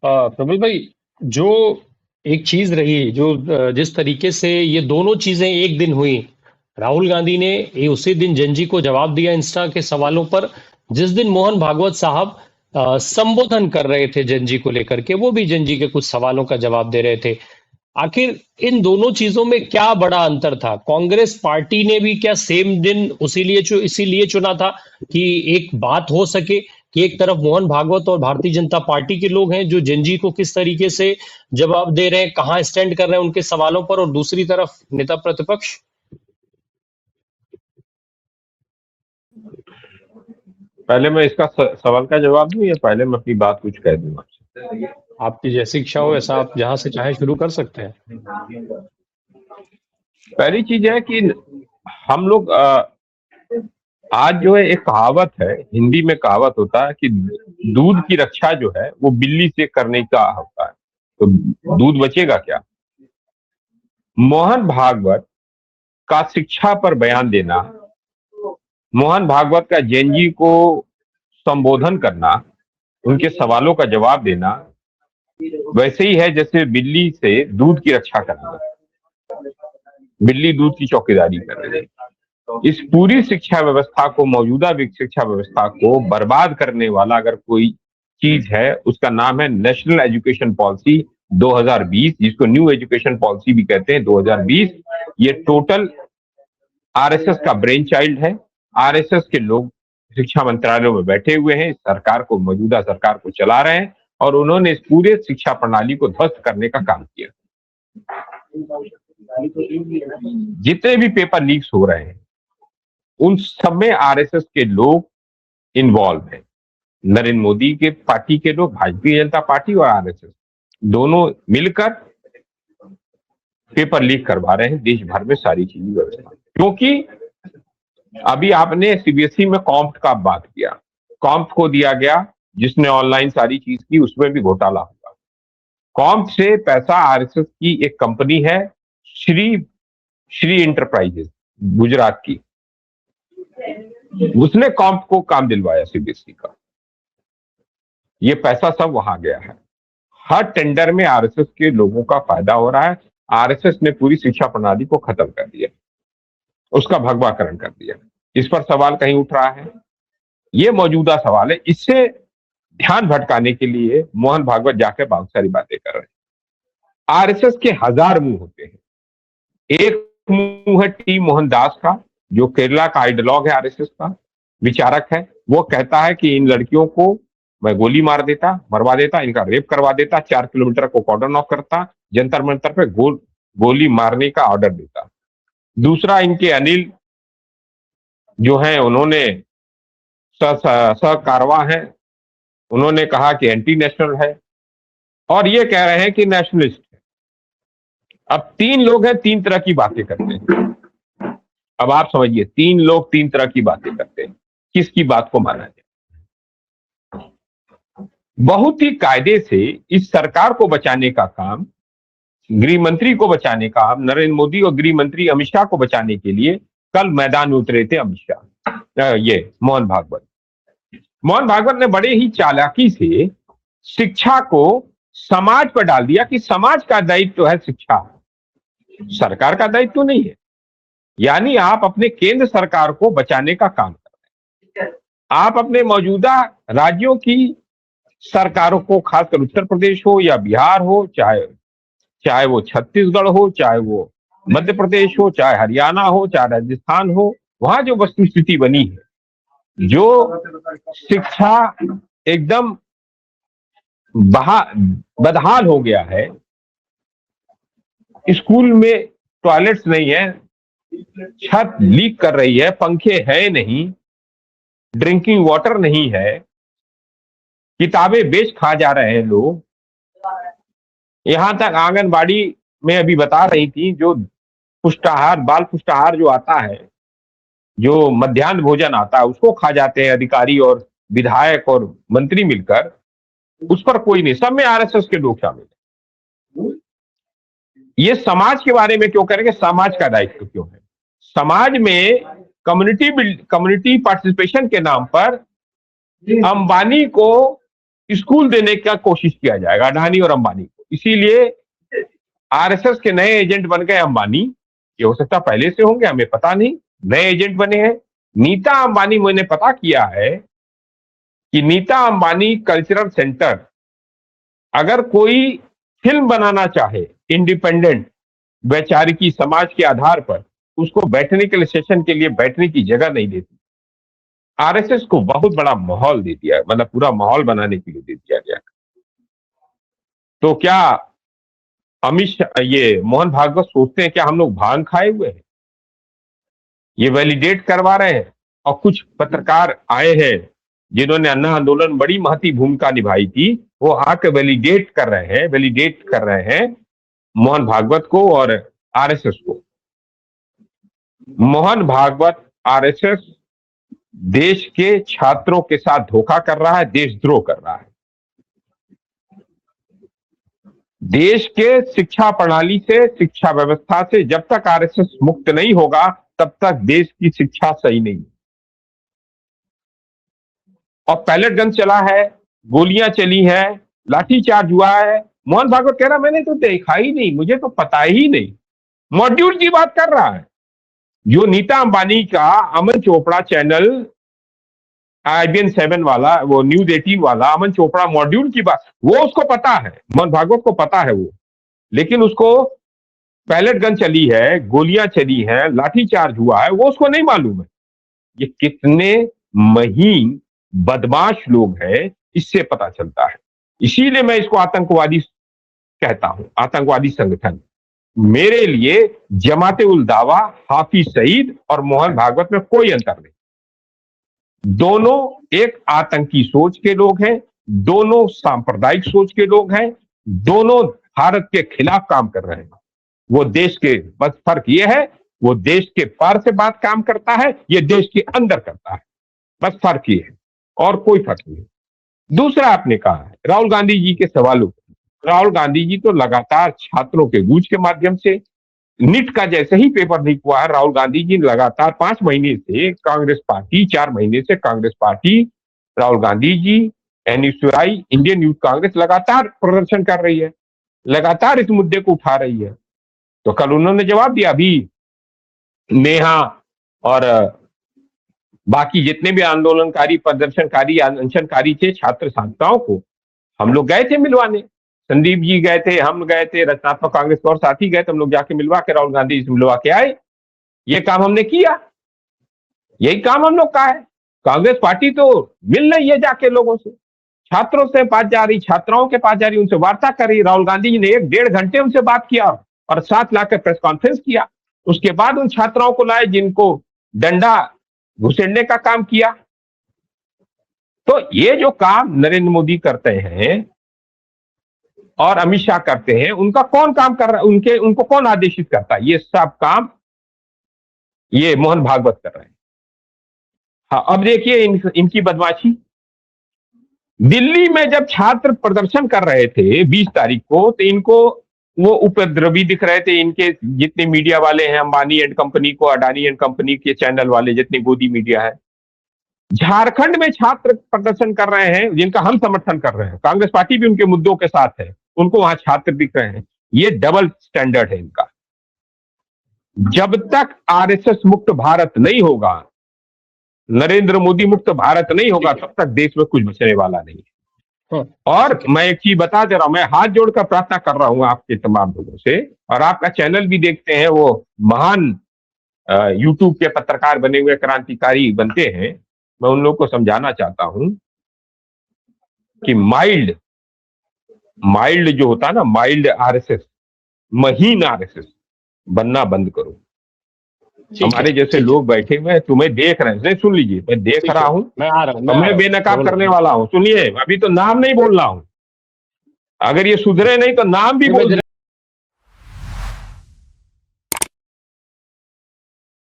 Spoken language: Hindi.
प्रबल भाई, जो एक चीज रही, जो जिस तरीके से ये दोनों चीजें एक दिन हुई। राहुल गांधी ने उसी दिन जनजी को जवाब दिया इंस्टा के सवालों पर, जिस दिन मोहन भागवत साहब संबोधन कर रहे थे जनजी को लेकर के, वो भी जनजी के कुछ सवालों का जवाब दे रहे थे। आखिर इन दोनों चीजों में क्या बड़ा अंतर था? कांग्रेस पार्टी ने भी क्या सेम दिन इसीलिए चुना था कि एक बात हो सके कि एक तरफ मोहन भागवत और भारतीय जनता पार्टी के लोग हैं जो जनजी को किस तरीके से जवाब दे रहे हैं, कहां स्टैंड कर रहे हैं उनके सवालों पर, और दूसरी तरफ नेता प्रतिपक्ष। पहले मैं इसका सवाल का जवाब दूं या पहले मैं अपनी बात कुछ कह दूं आपसे? आपकी जैसी इच्छा हो, ऐसा आप जहां से चाहे शुरू कर सकते हैं। पहली चीज है कि हम लोग आज जो है, एक कहावत है, हिंदी में कहावत होता है कि दूध की रक्षा जो है वो बिल्ली से करने का होता है, तो दूध बचेगा क्या? मोहन भागवत का शिक्षा पर बयान देना, मोहन भागवत का जेएनजी को संबोधन करना, उनके सवालों का जवाब देना वैसे ही है जैसे बिल्ली से दूध की रक्षा करना, बिल्ली दूध की चौकीदारी कर रही है। इस पूरी शिक्षा व्यवस्था को, मौजूदा शिक्षा व्यवस्था को बर्बाद करने वाला अगर कोई चीज है, उसका नाम है नेशनल एजुकेशन पॉलिसी 2020, जिसको न्यू एजुकेशन पॉलिसी भी कहते हैं 2020। ये टोटल आरएसएस का ब्रेन चाइल्ड है। आरएसएस के लोग शिक्षा मंत्रालयों में बैठे हुए हैं, सरकार को, मौजूदा सरकार को चला रहे हैं, और उन्होंने इस पूरे शिक्षा प्रणाली को ध्वस्त करने का काम किया। जितने भी पेपर लीक्स हो रहे हैं उन सब में आरएसएस के लोग इन्वॉल्व हैं। नरेंद्र मोदी के पार्टी के लोग, भारतीय जनता पार्टी और आरएसएस दोनों मिलकर पेपर लीक करवा रहे हैं देश भर में सारी चीजें व्यवस्था। क्योंकि अभी आपने सीबीएसई में कॉम्प्ट का बात किया, कॉम्प्ट को दिया गया, जिसने ऑनलाइन सारी चीज की, उसमें भी घोटाला हुआ। कॉम्प्ट से पैसा, आरएसएस की एक कंपनी है श्री इंटरप्राइजेस गुजरात की, उसने कॉम्प्ट को काम दिलवाया सीबीएसई का। ये पैसा सब वहां गया है। हर टेंडर में आरएसएस के लोगों का फायदा हो रहा है। आरएसएस ने पूरी शिक्षा प्रणाली को खत्म कर दिया, उसका भगवाकरण कर दिया। इस पर सवाल कहीं उठ रहा है? ये मौजूदा सवाल है। इससे ध्यान भटकाने के लिए मोहन भागवत जाकर बहुत सारी बातें कर रहे हैं। आरएसएस के 1000 मुंह होते हैं। एक मुंह है टी मोहनदास का, जो केरला का आइडियोलॉग है, आरएसएस का विचारक है। वो कहता है कि इन लड़कियों को मैं गोली मार देता, मरवा देता, इनका रेप करवा देता, 4 किलोमीटर को कॉर्डन ऑफ करता, जंतर मंतर पे गोली मारने का ऑर्डर देता। दूसरा, इनके अनिल जो है, उन्होंने सहकारवा है, उन्होंने कहा कि एंटी नेशनल है, और ये कह रहे हैं कि नेशनलिस्ट है। अब 3 लोग हैं, 3 तरह की बातें करते हैं। अब आप समझिए, 3 लोग 3 तरह की बातें करते हैं, किसकी बात को माना जाए? बहुत ही कायदे से इस सरकार को बचाने का काम, गृह मंत्री को बचाने का काम, नरेंद्र मोदी और गृह मंत्री अमित शाह को बचाने के लिए कल मैदान में उतरे थे अमित शाह, ये मोहन भागवत। मोहन भागवत ने बड़े ही चालाकी से शिक्षा को समाज पर डाल दिया कि समाज का दायित्व है शिक्षा, सरकार का दायित्व नहीं है। यानी आप अपने केंद्र सरकार को बचाने का काम कर रहे हैं। आप अपने मौजूदा राज्यों की सरकारों को, खासकर उत्तर प्रदेश हो या बिहार हो, चाहे वो छत्तीसगढ़ हो, चाहे वो मध्य प्रदेश हो, चाहे हरियाणा हो, चाहे राजस्थान हो, वहां जो वस्तु स्थिति बनी है, जो शिक्षा एकदम बदहाल हो गया है। स्कूल में टॉयलेट्स नहीं है, छत लीक कर रही है, पंखे है नहीं, ड्रिंकिंग वाटर नहीं है, किताबें बेच खा जा रहे हैं लोग। यहां तक आंगनबाड़ी में अभी बता रही थी, जो पुष्टाहार, बाल पुष्टाहार जो आता है, जो मध्याह्न भोजन आता है, उसको खा जाते हैं अधिकारी और विधायक और मंत्री मिलकर। उस पर कोई नहीं, सब में आरएसएस के लोग शामिल हैं। ये समाज के बारे में क्यों करेंगे? समाज का दायित्व क्यों है? समाज में कम्युनिटी पार्टिसिपेशन के नाम पर अंबानी को स्कूल देने का कोशिश किया जाएगा अडानी और अंबानी को। इसीलिए आरएसएस के नए एजेंट बन गए अंबानी। ये हो सकता पहले से होंगे, हमें पता नहीं, नए एजेंट बने हैं। नीता अंबानी, मैंने पता किया है कि नीता अंबानी कल्चरल सेंटर, अगर कोई फिल्म बनाना चाहे इंडिपेंडेंट वैचारिकी समाज के आधार पर, उसको बैठने के लिए, सेशन के लिए बैठने की जगह नहीं देती। आरएसएस को बहुत बड़ा माहौल दे दिया, मतलब पूरा माहौल बनाने के लिए दे दिया गया। तो क्या ये मोहन भागवत सोचते हैं क्या हम लोग भांग खाए हुए हैं? ये वैलिडेट करवा रहे हैं। और कुछ पत्रकार आए हैं जिन्होंने अन्ना आंदोलन में बड़ी महती भूमिका निभाई थी, वो आके वैलिडेट कर रहे हैं मोहन भागवत को और आरएसएस को। मोहन भागवत, आरएसएस देश के छात्रों के साथ धोखा कर रहा है, देशद्रोह कर रहा है। देश के शिक्षा प्रणाली से, शिक्षा व्यवस्था से जब तक आरएसएस मुक्त नहीं होगा, तब तक देश की शिक्षा सही नहीं। और पैलेट गन चला है, गोलियां चली हैं, लाठीचार्ज हुआ है। मोहन भागवत कह रहा मैंने तो देखा ही नहीं, मुझे तो पता ही नहीं। मॉड्यूल की बात कर रहा है। जो नीता अंबानी का अमन चोपड़ा चैनल, IBN 7 वाला, वो न्यूज 18 वाला अमन चोपड़ा मॉड्यूल की बात, वो उसको पता है, मोहन भागवत को पता है वो। लेकिन उसको पैलेट गन चली है, गोलियां चली हैं, लाठीचार्ज हुआ है, वो उसको नहीं मालूम है। ये कितने महीन बदमाश लोग हैं, इससे पता चलता है। इसीलिए मैं इसको आतंकवादी कहता हूं, आतंकवादी संगठन। मेरे लिए जमाते उल दावा, हाफिज सईद और मोहन भागवत में कोई अंतर नहीं। दोनों एक आतंकी सोच के लोग हैं, दोनों सांप्रदायिक सोच के लोग हैं, दोनों भारत के खिलाफ काम कर रहे हैं। वो देश के, बस फर्क ये है, वो देश के पार से बात काम करता है, ये देश के अंदर करता है, बस फर्क ये है, और कोई फर्क नहीं। दूसरा, आपने कहा है राहुल गांधी जी के सवालों, राहुल गांधी जी तो लगातार छात्रों के गूंज के माध्यम से, नीट का जैसे ही पेपर लीक हुआ है, राहुल गांधी जी लगातार 5 महीने से कांग्रेस पार्टी, 4 महीने से Congress party, Rahul Gandhi ji, NSUI, Indian youth Congress लगातार प्रदर्शन कर रही है, लगातार इस मुद्दे को उठा रही है। तो कल उन्होंने जवाब दिया। अभी नेहा और बाकी जितने भी आंदोलनकारी, प्रदर्शनकारी, अनशनकारी थे, छात्र छात्राओं को हम लोग गए थे मिलवाने। संदीप जी गए थे, हम गए थे, रचनात्मक कांग्रेस के और साथी गए थे, हम लोग जाके मिलवा के राहुल गांधी जी से मिलवा के आए। ये काम हमने किया, यही काम हम लोग का है। कांग्रेस पार्टी तो मिल रही है जाके लोगों से, छात्रों से पास जा रही, छात्राओं के पास जा रही, उनसे वार्ता कर रही। राहुल गांधी जी ने 1-1.5 घंटे उनसे बात किया और साथ लाकर प्रेस कॉन्फ्रेंस किया। उसके बाद उन छात्राओं को लाए जिनको डंडा घुसेड़ने का काम किया। तो ये जो काम नरेंद्र मोदी करते हैं और अमित शाह करते हैं, उनका कौन काम कर रहा है, उनको कौन आदेशित करता है? ये सब काम ये मोहन भागवत कर रहे हैं। हाँ, अब देखिए इनकी बदमाशी। दिल्ली में जब छात्र प्रदर्शन कर रहे थे 20 तारीख को, तो इनको वो उपद्रवी दिख रहे थे। इनके जितने मीडिया वाले हैं, अंबानी एंड कंपनी को, अडानी एंड कंपनी के चैनल वाले, जितने गोदी मीडिया है। झारखंड में छात्र प्रदर्शन कर रहे हैं जिनका हम समर्थन कर रहे हैं, कांग्रेस पार्टी भी उनके मुद्दों के साथ है, उनको वहां छात्र दिख रहे हैं। ये डबल स्टैंडर्ड है इनका। जब तक आरएसएस मुक्त भारत नहीं होगा, नरेंद्र मोदी मुक्त भारत नहीं होगा, तब तक देश में कुछ बचने वाला नहीं है। और मैं एक चीज बता दे रहा हूं, मैं हाथ जोड़कर प्रार्थना कर रहा हूं आपके तमाम लोगों से, और आपका चैनल भी देखते हैं, वो महान यूट्यूब के पत्रकार बने हुए क्रांतिकारी बनते हैं। मैं उन लोगों को समझाना चाहता हूं कि माइल्ड जो होता है ना, माइल्ड आरएसएस, महीन आरएसएस बनना बंद करो। हमारे जैसे लोग बैठे हुए हैं, तुम्हें देख रहे हैं, सुन लीजिए, मैं देख रहा हूं, मैं आ रहा हूं, मैं बेनकाब करने वाला हूं। सुनिए, अभी तो नाम नहीं बोल रहा हूं, अगर ये सुधरे नहीं तो नाम भी बोल